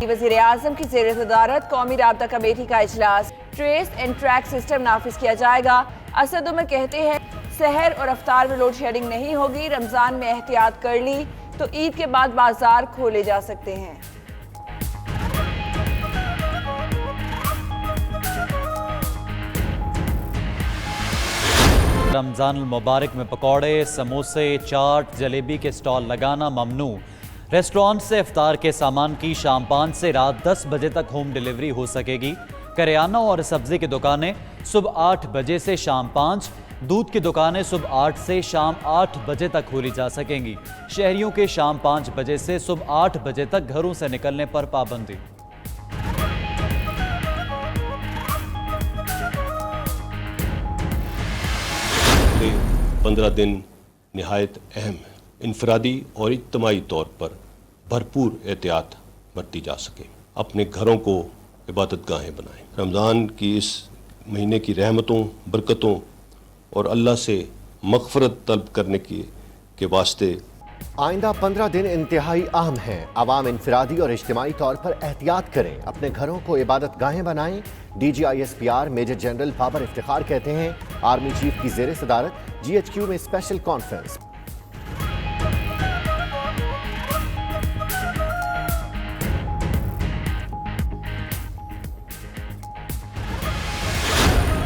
वज़ीर आज़म की ज़ेर सदारत कौमी राब्ता कमेटी का इजलास, ट्रेस एंड ट्रैक सिस्टम नाफिज किया जाएगा। असद उमर कहते हैं सहर और अफ्तार में लोड शेडिंग नहीं होगी, रमज़ान में एहतियात कर ली तो ईद के बाद बाजार खोले जा सकते हैं। रमज़ान मुबारक में पकौड़े, समोसे, चाट, जलेबी के स्टॉल लगाना ममनू। रेस्टोरेंट से इफ्तार के सामान की शाम 5 से रात 10 बजे तक होम डिलीवरी हो सकेगी। करियाना और सब्जी की दुकानें सुबह 8 बजे से शाम 5, दूध की दुकानें सुबह 8 से शाम 8 बजे तक खोली जा सकेंगी। शहरियों के शाम 5 बजे से सुबह 8 बजे तक घरों से निकलने पर पाबंदी। अगले 15 दिन निहायत अहम है, इनफरादी और इज्तमाही तौर पर भरपूर एहतियात बरती जा सके। अपने घरों को इबादत गाहें बनाएं। रमज़ान की इस महीने की रहमतों, बरकतों और अल्लाह से मग़फ़रत तलब करने के वास्ते आइंदा 15 दिन इंतहाई अहम हैं। अवाम इनफरादी और इज्तिमाई तौर पर एहतियात करें, अपने घरों को इबादत गाहें बनाएं। DGISPR major general Babar Iftikhar कहते हैं आर्मी चीफ की ज़ेर सदारत GHQ में स्पेशल कॉन्फ्रेंस।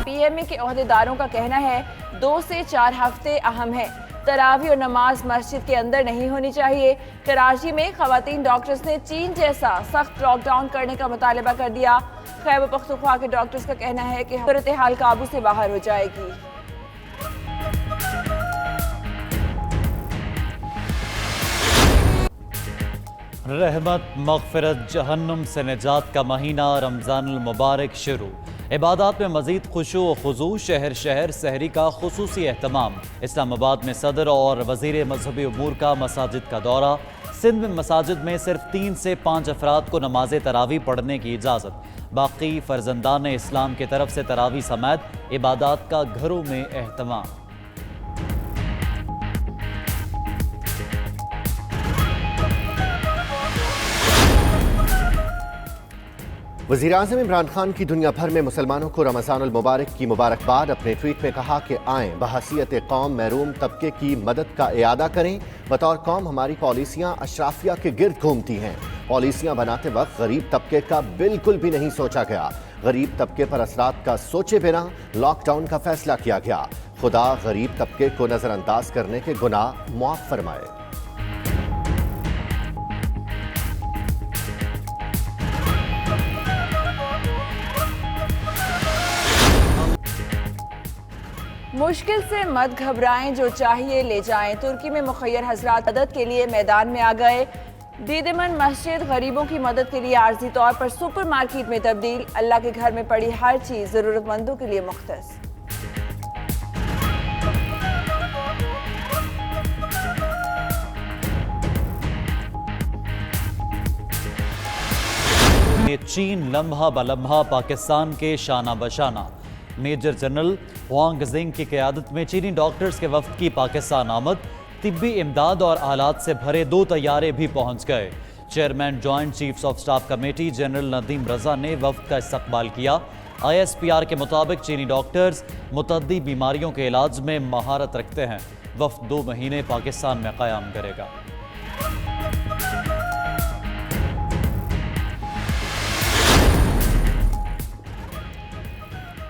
PMA के ओहदेदारों का कहना है 2 से 4 हफ्ते अहम है। तरावी और नमाज मस्जिद के अंदर नहीं होनी चाहिए। कराची में खवातीन डॉक्टर्स ने चीन जैसा सख्त लॉकडाउन करने का मुतालबा कर दिया। खैबर पख्तूनख्वा के डॉक्टर्स का कहना है कि सूरत हाल काबू से बाहर हो जाएगी। रहमत, मग़फ़िरत, जहन्नुम से निजात का महीना रमज़ानुल मुबारक शुरू। इबादत में मज़ीद खुशू व खुजू, शहर शहर सहरी का खुसूसी एहतमाम। इस्लामाबाद में सदर और वज़ीर मजहबी उमूर का मसाजिद का दौरा। सिंध में मसाजिद में सिर्फ 3 से 5 अफराद को नमाज तरावी पढ़ने की इजाज़त। बाकी फ़र्जंदान इस्लाम की तरफ से तरावी समेत इबादत का घरों में एहतमाम। वज़ीर आज़म इमरान खान की दुनिया भर में मुसलमानों को रमज़ानुल मुबारक की मुबारकबाद। अपने ट्वीट में कहा कि आएँ बहसीयत कौम महरूम तबके की मदद का इयादा करें। बतौर कौम हमारी पॉलिसियाँ अशराफिया के गिर्द घूमती हैं। पॉलिसियाँ बनाते वक्त गरीब तबके का बिल्कुल भी नहीं सोचा गया। गरीब तबके पर असरात का सोचे बिना लॉकडाउन का फैसला किया गया। खुदा गरीब तबके को नज़रअंदाज करने के गुनाह मुआफ़ फरमाए। मुश्किल से मत घबराएं, जो चाहिए ले जाएं। तुर्की में मुखय्यर हजरात मदद के लिए मैदान में आ गए। दीदमन मस्जिद गरीबों की मदद के लिए आर्जी तौर पर सुपर मार्केट में तब्दील। अल्लाह के घर में पड़ी हर चीज जरूरतमंदों के लिए मुख्तस। चीन लम्हा ब लम्हा पाकिस्तान के शाना बशाना। मेजर जनरल वांग जिंग की क़यादत में चीनी डॉक्टर्स के वफ्द की पाकिस्तान आमद। तिब्बी इमदाद और आलात से भरे 2 तैयारे भी पहुंच गए। Chairman joint chiefs of staff committee general Nadeem Raza ने वफ्द का इस्तकबाल किया। ISPR के मुताबिक चीनी डॉक्टर्स मुतअद्दी बीमारियों के इलाज में महारत रखते हैं। वफ्द 2 महीने पाकिस्तान में क़याम करेगा।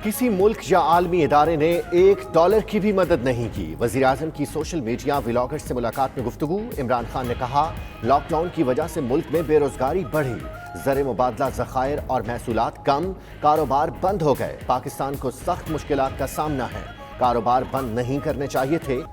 किसी मुल्क या आलमी इदारे ने $1 की भी मदद नहीं की। वज़ीर आज़म की सोशल मीडिया व्लॉगर्स से मुलाकात में गुफ्तगू। इमरान खान ने कहा लॉकडाउन की वजह से मुल्क में बेरोजगारी बढ़ी, ज़र मुबादला ज़खायर और महसूलात कम, कारोबार बंद हो गए। पाकिस्तान को सख्त मुश्किलात का सामना है, कारोबार बंद नहीं करने चाहिए थे।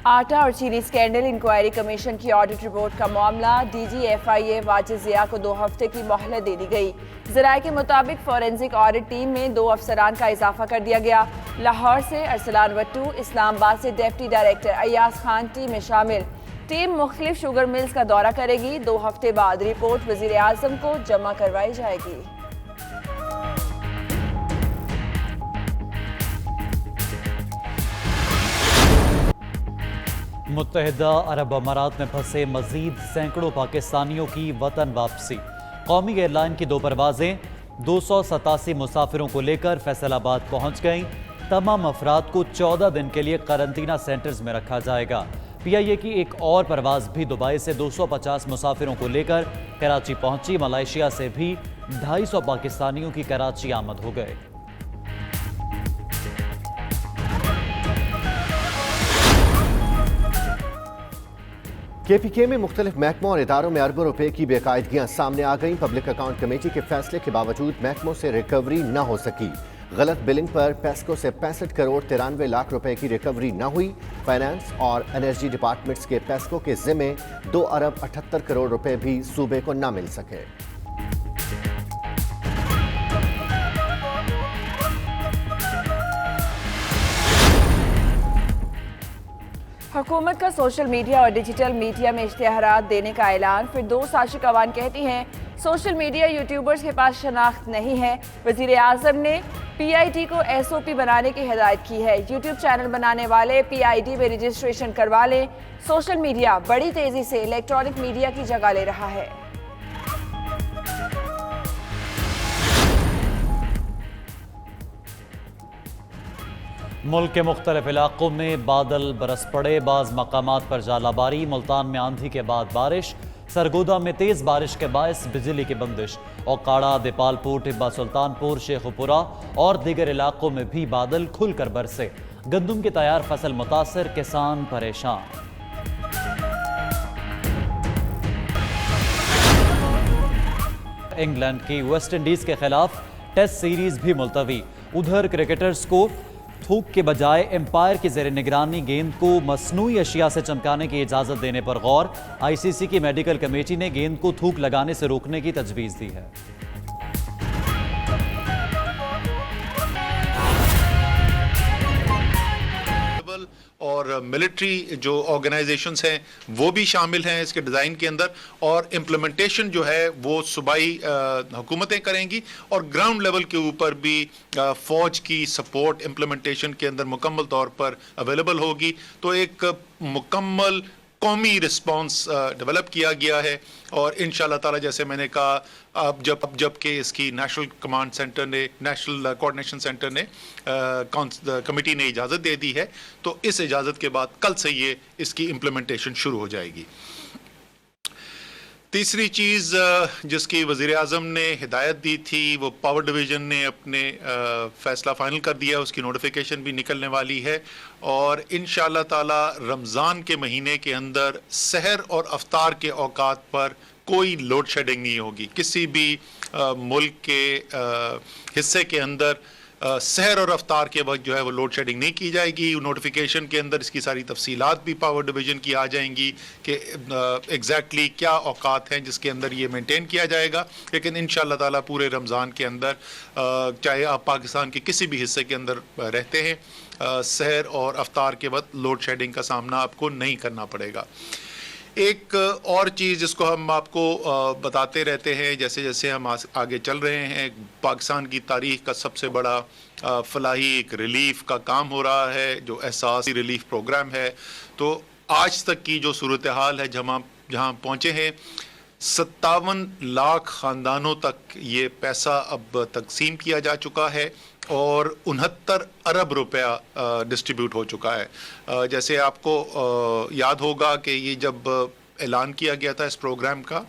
आटा और चीनी स्कैंडल इंक्वायरी कमीशन की ऑडिट रिपोर्ट का मामला। DG FIA वाजिद ज़िया को 2 हफ्ते की मोहलत दे दी गई। ज़राए के मुताबिक फॉरेंसिक ऑडिट टीम में 2 अफसरान का इजाफा कर दिया गया। लाहौर से अरसलान वट्टू, इस्लामाबाद से deputy director Ayaz Khan team में शामिल। टीम मुख्तलिफ शुगर मिल्स का दौरा करेगी। 2 हफ्ते बाद रिपोर्ट वज़ीर आज़म को जमा करवाई जाएगी। मुत्तहिदा अरब अमारात में फंसे मजीद सैकड़ों पाकिस्तानियों की वतन वापसी। कौमी एयरलाइन की 2 परवाजें 287 मुसाफिरों को लेकर फैसलाबाद पहुंच गईं। तमाम अफराद को 14 दिन के लिए करंतना सेंटर्स में रखा जाएगा। PIA की एक और परवाज भी दुबई से 250 मुसाफिरों को लेकर कराची पहुंची। मलेशिया से भी 250 पाकिस्तानियों की कराची आमद हो गए। KPK में मुख्तलिफ महकमों और इदारों में अरबों रुपए की बेकायदगियां सामने आ गईं। पब्लिक अकाउंट कमेटी के फैसले के बावजूद महकमों से रिकवरी न हो सकी। गलत बिलिंग पर पेस्को से 65 करोड़ 93 लाख रुपए की रिकवरी न हुई। फाइनेंस और एनर्जी डिपार्टमेंट्स के पेस्को के जिम्मे 2 अरब 78 करोड़ रुपए भी सूबे को न मिल सके। हुकूमत का सोशल मीडिया और डिजिटल मीडिया में इश्तिहारात देने का ऐलान। फिर 2 साशिक अवान कहती हैं सोशल मीडिया यूट्यूबर्स के पास शनाख्त नहीं है। वज़ीर आज़म ने PID को SOP बनाने की हिदायत की है। यूट्यूब चैनल बनाने वाले PID में रजिस्ट्रेशन करवा लें। सोशल मीडिया बड़ी तेज़ी से इलेक्ट्रॉनिक मीडिया की जगह ले रहा है। मुल्क के मुख्तलिफ इलाकों में बादल बरस पड़े। बाज़ मकामात पर जालाबारी। मुल्तान में आंधी के बाद बारिश। सरगोदा में तेज़ बारिश के बायस बिजली की बंदिश। ओकाड़ा, देपालपुर, टिब्बा सुल्तानपुर, शेखुपुरा और दीगर इलाकों में भी बादल खुलकर बरसे। गंदम की तैयार फसल मुतासर, किसान परेशान। इंग्लैंड की वेस्ट इंडीज के खिलाफ टेस्ट सीरीज भी मुलतवी। उधर क्रिकेटर्स को थूक के बजाय एम्पायर की ज़ेर निगरानी गेंद को मसनूई अशिया से चमकाने की इजाज़त देने पर गौर। ICC की मेडिकल कमेटी ने गेंद को थूक लगाने से रोकने की तजवीज़ दी है। और मिलिट्री जो ऑर्गेनाइजेशंस हैं वो भी शामिल हैं इसके डिज़ाइन के अंदर, और इम्प्लीमेंटेशन जो है वो सूबाई हुकूमतें करेंगी और ग्राउंड लेवल के ऊपर भी फ़ौज की सपोर्ट इम्प्लीमेंटेशन के अंदर मुकम्मल तौर पर अवेलेबल होगी। तो एक मुकम्मल कौमी रिस्पांस डेवलप किया गया है और इंशाल्लाह ताला जैसे मैंने कहा अब जब कि इसकी नेशनल कमांड सेंटर ने, नेशनल कोऑर्डिनेशन सेंटर ने कमेटी ने इजाज़त दे दी है, तो इस इजाज़त के बाद कल से ये इसकी इम्प्लीमेंटेशन शुरू हो जाएगी। तीसरी चीज़ जिसकी वज़ीर आज़म ने हिदायत दी थी वो पावर डिवीज़न ने अपने फ़ैसला फ़ाइनल कर दिया, उसकी नोटिफिकेशन भी निकलने वाली है और इंशाअल्लाह ताला रमज़ान के महीने के अंदर सहर और अफ्तार के औकात पर कोई लोड शेडिंग नहीं होगी। किसी भी मुल्क के हिस्से के अंदर सहर और अफ्तार के वक्त जो है वो लोड शेडिंग नहीं की जाएगी। नोटिफिकेशन के अंदर इसकी सारी तफसीलात भी पावर डिवीज़न की आ जाएंगी कि एग्जैक्टली क्या औकात हैं जिसके अंदर ये मेंटेन किया जाएगा। लेकिन इंशाअल्लाह ताला पूरे रमज़ान के अंदर चाहे आप पाकिस्तान के किसी भी हिस्से के अंदर रहते हैं, सहर और अफ्तार के वक्त लोड शेडिंग का सामना आपको नहीं करना पड़ेगा। एक और चीज़ जिसको हम आपको बताते रहते हैं जैसे जैसे हम आगे चल रहे हैं, पाकिस्तान की तारीख का सबसे बड़ा फलाही एक रिलीफ का काम हो रहा है जो एहसासी रिलीफ प्रोग्राम है। तो आज तक की जो सूरत हाल है जहाँ पहुँचे हैं 57 लाख ख़ानदानों तक ये पैसा अब तकसीम किया जा चुका है और 69 अरब रुपया डिस्ट्रीब्यूट हो चुका है। जैसे आपको याद होगा कि ये जब ऐलान किया गया था इस प्रोग्राम का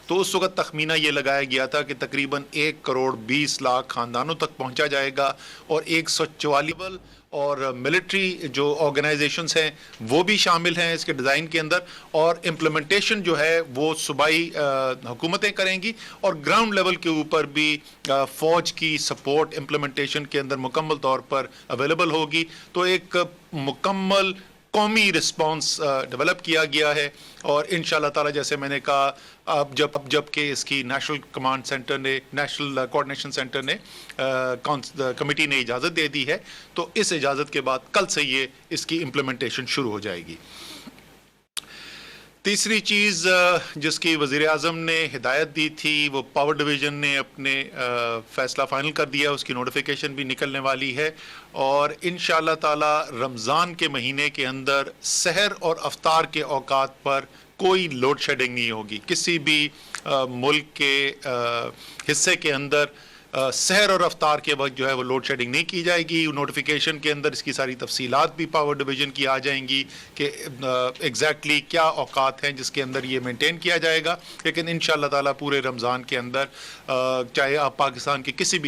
तो उस वक्त तखमीना ये लगाया गया था कि तकरीबन 1 करोड़ 20 लाख ख़ानदानों तक पहुंचा जाएगा और 144 और मिलिट्री जो ऑर्गेनाइजेशंस हैं वो भी शामिल हैं इसके डिज़ाइन के अंदर और इम्प्लीमेंटेशन जो है वो सूबाई हुकूमतें करेंगी और ग्राउंड लेवल के ऊपर भी फ़ौज की सपोर्ट इम्प्लीमेंटेशन के अंदर मुकम्मल तौर पर अवेलेबल होगी। तो एक मुकम्मल कौमी रिस्पांस डेवलप किया गया है और इंशाअल्लाह ताला जैसे मैंने कहा अब जब कि इसकी नेशनल कमांड सेंटर ने, नेशनल कोऑर्डिनेशन सेंटर ने कमेटी ने इजाज़त दे दी है, तो इस इजाज़त के बाद कल से ये इसकी इम्प्लीमेंटेशन शुरू हो जाएगी। तीसरी चीज़ जिसकी वज़ीर आज़म ने हिदायत दी थी वो पावर डिवीज़न ने अपने फ़ैसला फ़ाइनल कर दिया, उसकी नोटिफिकेशन भी निकलने वाली है और इंशाअल्लाह ताला रमज़ान के महीने के अंदर सहर और अफ्तार के औकात पर कोई लोड शेडिंग नहीं होगी। किसी भी मुल्क के हिस्से के अंदर सहर और अफ्तार के वक्त जो है वो लोड शेडिंग नहीं की जाएगी। नोटिफिकेशन के अंदर इसकी सारी तफसीलात भी पावर डिवीज़न की आ जाएंगी कि एग्जैक्टली क्या औकात हैं जिसके अंदर ये मेंटेन किया जाएगा। लेकिन इंशाअल्लाह ताला पूरे रमज़ान के अंदर चाहे आप पाकिस्तान के किसी भी